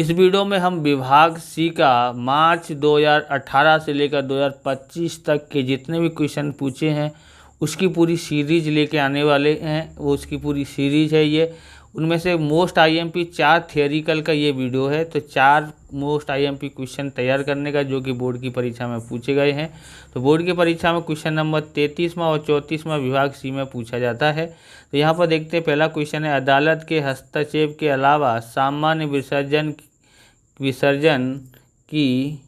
इस वीडियो में हम विभाग सी का मार्च 2018 से लेकर 2025 तक के जितने भी क्वेश्चन पूछे हैं उसकी पूरी सीरीज लेके आने वाले हैं। वो उसकी पूरी सीरीज है ये। उनमें से मोस्ट आईएमपी 4 थियोरिकल का ये वीडियो है। तो 4 मोस्ट आईएमपी क्वेश्चन तैयार करने का, जो कि बोर्ड की परीक्षा में पूछे गए हैं। तो बोर्ड की परीक्षा में क्वेश्चन नंबर 33वां और 34वां विभाग सी में पूछा जाता है। तो यहाँ पर देखते हैं, पहला क्वेश्चन है, अदालत के हस्तक्षेप के अलावा सामान्य विसर्जन की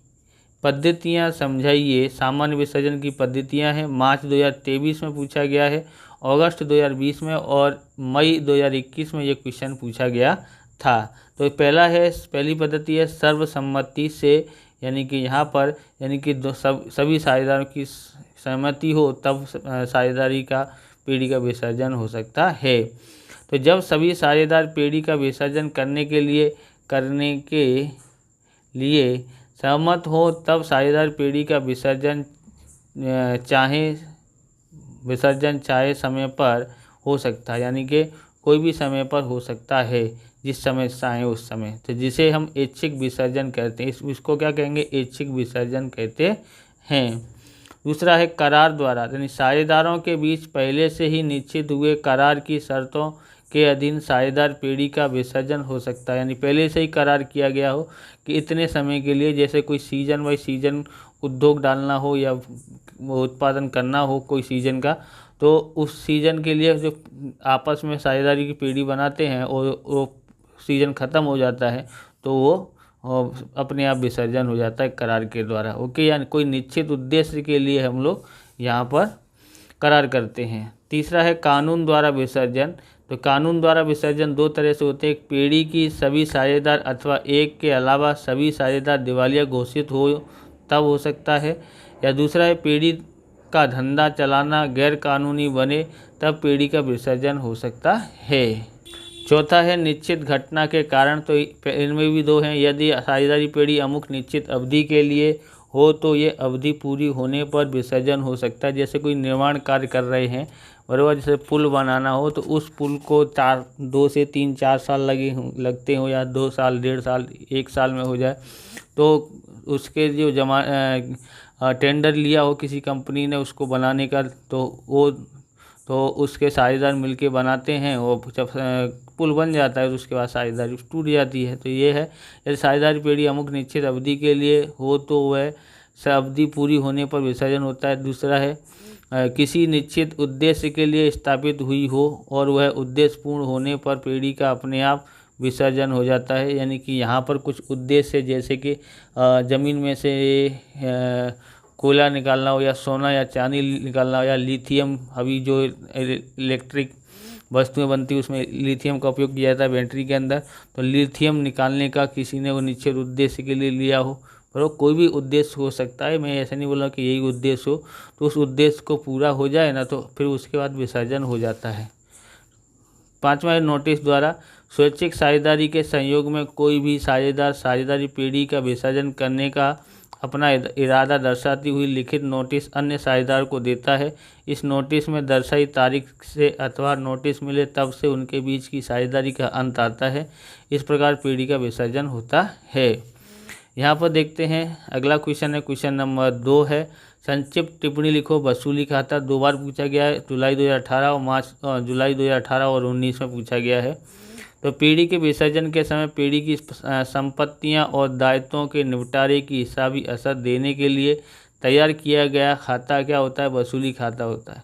पद्धतियाँ समझाइए। सामान्य विसर्जन की पद्धतियाँ हैं। मार्च 2023 में पूछा गया है, अगस्त 2020 में और मई 2021 में ये क्वेश्चन पूछा गया था। तो पहली पद्धति है सर्वसम्मति से, यानी कि यहाँ पर सभी साझेदारों की सहमति हो तब साझेदारी का पीढ़ी का विसर्जन हो सकता है। तो जब सभी साझेदार पीढ़ी का विसर्जन करने के लिए सहमत हो तब साझेदार पीढ़ी का विसर्जन चाहे समय पर हो सकता है, यानी कि कोई भी समय पर हो सकता है, जिस समय चाहे उस समय। तो जिसे हम ऐच्छिक विसर्जन कहते हैं, इसको क्या कहेंगे, ऐच्छिक विसर्जन कहते हैं। दूसरा है करार द्वारा, यानी साझेदारों के बीच पहले से ही निश्चित हुए करार की शर्तों के अधीन साझेदार पीढ़ी का विसर्जन हो सकता है। यानी पहले से ही करार किया गया हो कि इतने समय के लिए, जैसे कोई सीजन बाई सीजन उद्योग डालना हो या उत्पादन करना हो कोई सीजन का, तो उस सीजन के लिए जो आपस में साझेदारी की पीढ़ी बनाते हैं और वो सीजन ख़त्म हो जाता है तो वो अपने आप विसर्जन हो जाता है करार के द्वारा। ओके, यानी कोई निश्चित उद्देश्य के लिए हम लोग यहाँ पर करार करते हैं। तीसरा है कानून द्वारा विसर्जन। तो कानून द्वारा विसर्जन 2 तरह से होते हैं। एक, पीढ़ी की सभी साझेदार अथवा एक के अलावा सभी साझेदार दिवालिया घोषित हो तब हो सकता है। या दूसरा है, पीढ़ी का धंधा चलाना गैर कानूनी बने तब पीढ़ी का विसर्जन हो सकता है। चौथा है निश्चित घटना के कारण। तो इनमें भी 2 हैं। यदि साझेदारी पीढ़ी अमुक निश्चित अवधि के लिए हो तो ये अवधि पूरी होने पर विसर्जन हो सकता है। जैसे कोई निर्माण कार्य कर रहे हैं, बराबर, जैसे पुल बनाना हो तो उस पुल को 2 से 3-4 साल लगते हो, या 2 साल, 1.5 साल, 1 साल में हो जाए, तो उसके जो टेंडर लिया हो किसी कंपनी ने उसको बनाने का, तो उसके साझेदार मिलके बनाते हैं। वो जब पुल बन जाता है तो उसके बाद साझेदारी टूट जाती है। तो ये है, यदि साझेदारी पीढ़ी अमुक निश्चित अवधि के लिए हो तो वह अवधि पूरी होने पर विसर्जन होता है। दूसरा है, किसी निश्चित उद्देश्य के लिए स्थापित हुई हो और वह उद्देश्य पूर्ण होने पर पीढ़ी का अपने आप विसर्जन हो जाता है। यानी कि यहाँ पर कुछ उद्देश्य, जैसे कि ज़मीन में से कोयला निकालना हो, या सोना या चांदी निकालना हो, या लिथियम, अभी जो इलेक्ट्रिक वस्तुएं बनती है उसमें लिथियम का उपयोग किया जाता है बैटरी के अंदर। तो लिथियम निकालने का किसी ने वो निश्चित उद्देश्य के लिए लिया हो, पर कोई भी उद्देश्य हो सकता है। मैं ऐसा नहीं बोला कि यही उद्देश्य हो, तो उस उद्देश्य को पूरा हो जाए ना तो फिर उसके बाद विसर्जन हो जाता है। 5वां है नोटिस द्वारा। स्वैच्छिक साझेदारी के संयोग में कोई भी साझेदार साझेदारी पीढ़ी का विसर्जन करने का अपना इरादा दर्शाती हुई लिखित नोटिस अन्य साझेदार को देता है। इस नोटिस में दर्शाई तारीख से अथवा नोटिस मिले तब से उनके बीच की साझेदारी का अंत आता है। इस प्रकार पीढ़ी का विसर्जन होता है। यहाँ पर देखते हैं, अगला क्वेश्चन है, क्वेश्चन नंबर 2 है, संक्षिप्त टिप्पणी लिखो वसूली खाता। 2 बार पूछा गया है, जुलाई 2018 और जुलाई 2018 और 19 में पूछा गया है। तो पीढ़ी के विसर्जन के समय पीढ़ी की संपत्तियां और दायित्वों के निपटारे की हिसाबी असर देने के लिए तैयार किया गया खाता क्या होता है, वसूली खाता होता है।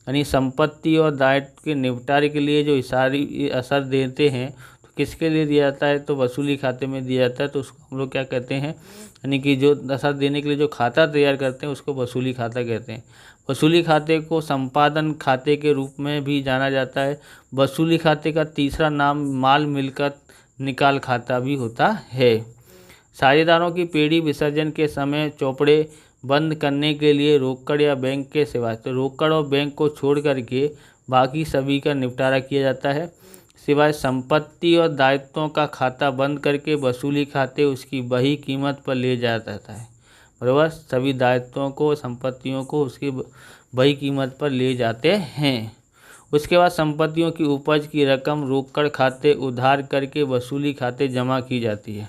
यानी संपत्ति और दायित्व के निपटारे के लिए जो हिसाबी असर देते हैं तो किसके लिए दिया जाता है, तो वसूली खाते में दिया जाता है। तो उसको हम लोग क्या कहते हैं, यानी कि जो असर देने के लिए जो खाता तैयार करते हैं उसको वसूली खाता कहते हैं। वसूली खाते को संपादन खाते के रूप में भी जाना जाता है। वसूली खाते का तीसरा नाम माल मिलकत निकाल खाता भी होता है। साझेदारों की पीढ़ी विसर्जन के समय चौपड़े बंद करने के लिए रोकड़ या बैंक के सिवाय, तो रोकड़ और बैंक को छोड़ करके बाकी सभी का निपटारा किया जाता है। सिवाय संपत्ति और दायित्वों का खाता बंद करके वसूली खाते उसकी बही कीमत पर ले जाया जाता है। बराबर, सभी दायित्वों को, संपत्तियों को उसकी बही कीमत पर ले जाते हैं। उसके बाद संपत्तियों की उपज की रकम रोकड़ खाते उधार करके वसूली खाते जमा की जाती है।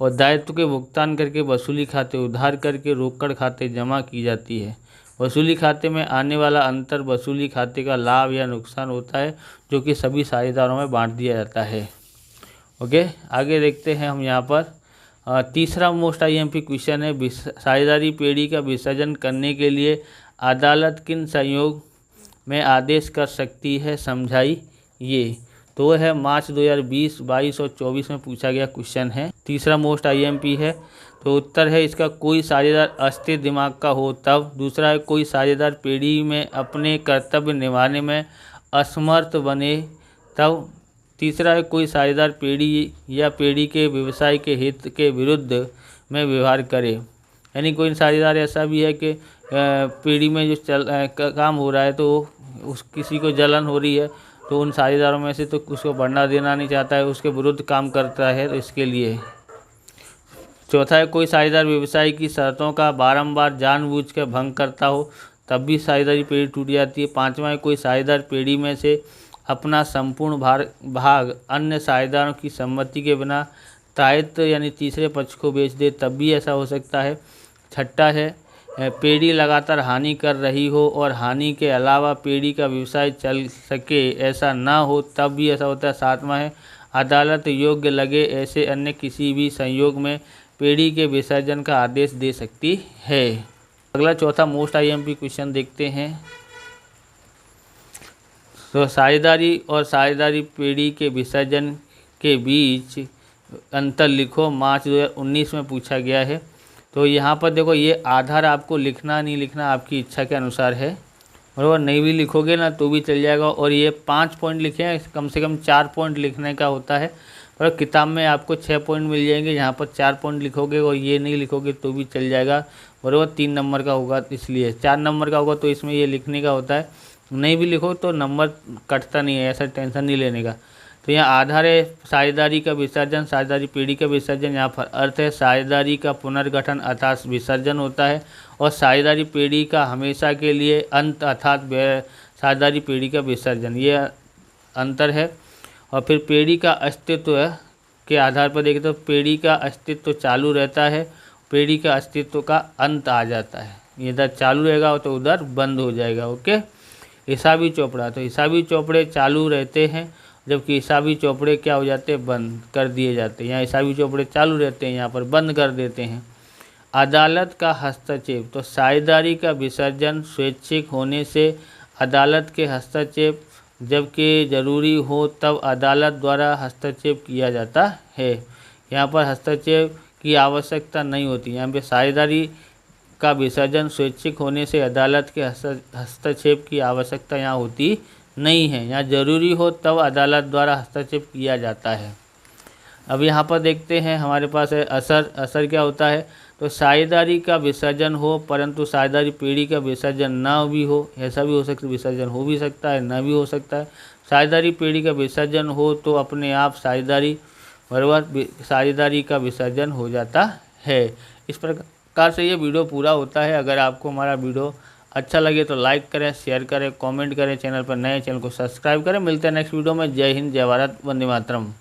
और दायित्व के भुगतान करके वसूली खाते, उधार करके रोकड़ खाते जमा की जाती है। वसूली खाते में आने वाला अंतर वसूली खाते का लाभ या नुकसान होता है, जो कि सभी साझेदारों में बांट दिया जाता है। ओके, आगे देखते हैं हम यहाँ पर तीसरा मोस्ट IMP क्वेश्चन है, साझेदारी पेड़ी का विसर्जन करने के लिए अदालत किन संयोग में आदेश कर सकती है, समझाइए। तो वो है मार्च 2020, 22 और 24 में पूछा गया क्वेश्चन है, तीसरा मोस्ट IMP है। तो उत्तर है इसका कोई साझेदार अस्थिर दिमाग का हो तब। दूसरा है कोई साझेदार पेड़ी में अपने कर्तव्य निभाने में असमर्थ बने तब। तीसरा है कोई साझेदार पेड़ी या पेड़ी के व्यवसाय के हित के विरुद्ध में व्यवहार करे। यानी कोई साझेदार ऐसा भी है कि पेड़ी में जो काम हो रहा है तो उस किसी को जलन हो रही है, तो उन साझेदारों में से तो उसको बढ़ना देना नहीं चाहता है, उसके विरुद्ध काम करता है, तो इसके लिए। चौथा है कोई साझेदार व्यवसाय की शर्तों का बारंबार जानबूझकर भंग करता हो तब भी साझेदारी पेड़ी टूट जाती है। पांचवा है कोई साझेदार पेड़ी में से अपना संपूर्ण भाग अन्य साझेदारों की सम्मति के बिना दायित्व यानी तीसरे पक्ष को बेच दे तब भी ऐसा हो सकता है। छठा है पेड़ी लगातार हानि कर रही हो और हानि के अलावा पेड़ी का व्यवसाय चल सके ऐसा ना हो तब भी ऐसा होता है। सातवां है अदालत योग्य लगे ऐसे अन्य किसी भी संयोग में पेड़ी के विसर्जन का आदेश दे सकती है। अगला चौथा मोस्ट IMP क्वेश्चन देखते हैं। तो साझेदारी और साझेदारी पेड़ी के विसर्जन के बीच अंतर लिखो, मार्च 2019 में पूछा गया है। तो यहाँ पर देखो ये आधार आपको लिखना नहीं लिखना आपकी इच्छा के अनुसार है, बराबर। नहीं भी लिखोगे ना तो भी चल जाएगा। और ये 5 पॉइंट लिखे हैं, कम से कम 4 पॉइंट लिखने का होता है, और किताब में आपको 6 पॉइंट मिल जाएंगे। यहाँ पर 4 पॉइंट लिखोगे और ये नहीं लिखोगे तो भी चल जाएगा, बराबर। 3 नंबर का होगा, इसलिए 4 नंबर का होगा तो इसमें ये लिखने का होता है। नहीं भी लिखो तो नंबर कटता नहीं है, ऐसा टेंशन नहीं लेने का। तो यहाँ आधार है साझेदारी का विसर्जन, साझेदारी पेड़ी का विसर्जन। यहाँ पर अर्थ है साझेदारी का पुनर्गठन अर्थात विसर्जन होता है, और साझेदारी पेड़ी का हमेशा के लिए अंत अर्थात साझेदारी पेड़ी का विसर्जन, ये अंतर है। और फिर पेड़ी का अस्तित्व के आधार पर देखें तो पेड़ी का अस्तित्व चालू रहता है, पेड़ी का अस्तित्व का अंत आ जाता है। इधर चालू रहेगा तो उधर बंद हो जाएगा। ओके, हिसाबी चोपड़ा, तो हिसाबी चोपड़े चालू रहते हैं जबकि हिसाबी चोपड़े क्या हो जाते हैं, बंद कर दिए जाते हैं। यहाँ हिसाबी चोपड़े चालू रहते हैं, यहाँ पर बंद कर देते हैं। अदालत का हस्तक्षेप, तो साझेदारी का विसर्जन स्वैच्छिक होने से अदालत के हस्तक्षेप जबकि ज़रूरी हो तब अदालत द्वारा हस्तक्षेप किया जाता है। यहाँ पर हस्तक्षेप की आवश्यकता नहीं होती। यहाँ पे साझेदारी का विसर्जन स्वैच्छिक होने से अदालत के हस्तक्षेप की आवश्यकता यहाँ होती नहीं है। यहाँ जरूरी हो तब अदालत द्वारा हस्तक्षेप किया जाता है। अब यहाँ पर देखते हैं हमारे पास है असर। असर क्या होता है, तो साझेदारी का विसर्जन हो परंतु साझेदारी पेड़ी का विसर्जन ना भी हो, ऐसा भी हो सकता है, विसर्जन हो भी सकता है ना भी हो सकता है। साझेदारी पेड़ी का विसर्जन हो तो अपने आप साझेदारी बराबर साझेदारी का विसर्जन हो जाता है। इस प्रकार से ये वीडियो पूरा होता है। अगर आपको हमारा वीडियो अच्छा लगे तो लाइक करें, शेयर करें, कमेंट करें। चैनल पर नए चैनल को सब्सक्राइब करें। मिलते हैं नेक्स्ट वीडियो में। जय हिंद, जय भारत, वंदे मातरम।